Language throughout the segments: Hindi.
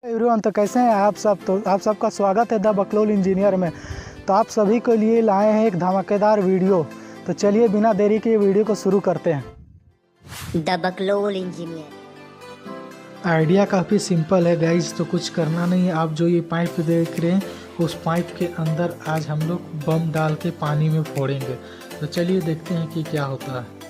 एवरीवन, तो कैसे हैं आप सब। तो आप सबका स्वागत है द बकलोल इंजीनियर में। तो आप सभी के लिए लाए हैं एक धमाकेदार वीडियो। तो चलिए बिना देरी के वीडियो को शुरू करते हैं। द बकलोल इंजीनियर। आइडिया काफ़ी सिंपल है गाइज, तो कुछ करना नहीं है। आप जो ये पाइप देख रहे हैं, उस पाइप के अंदर आज हम लोग बम डाल के पानी में फोड़ेंगे। तो चलिए देखते हैं कि क्या होता है।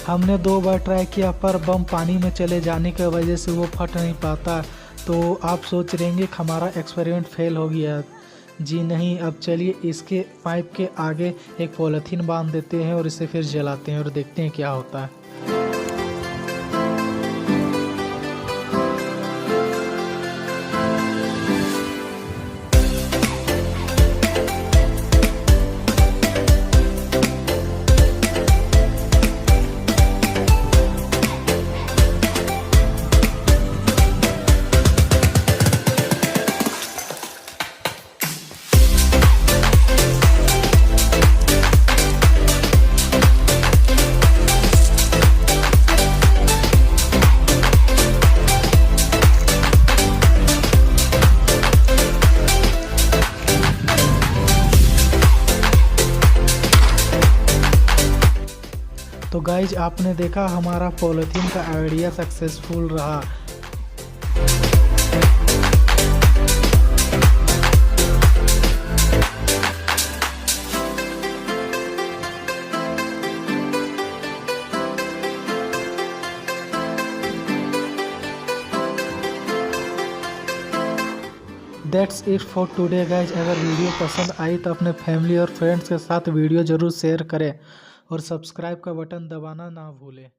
हमने 2 बार ट्राई किया, पर बम पानी में चले जाने की वजह से वो फट नहीं पाता। तो आप सोच रहेंगे हमारा एक्सपेरिमेंट फेल हो गया। जी नहीं, अब चलिए इसके पाइप के आगे एक पॉलीथीन बांध देते हैं और इसे फिर जलाते हैं और देखते हैं क्या होता है। तो गाइज, आपने देखा हमारा पॉलीथीन का आइडिया सक्सेसफुल रहा। That's it for today guys. अगर वीडियो पसंद आई तो अपने फैमिली और फ्रेंड्स के साथ वीडियो ज़रूर शेयर करें और सब्सक्राइब का बटन दबाना ना भूलें।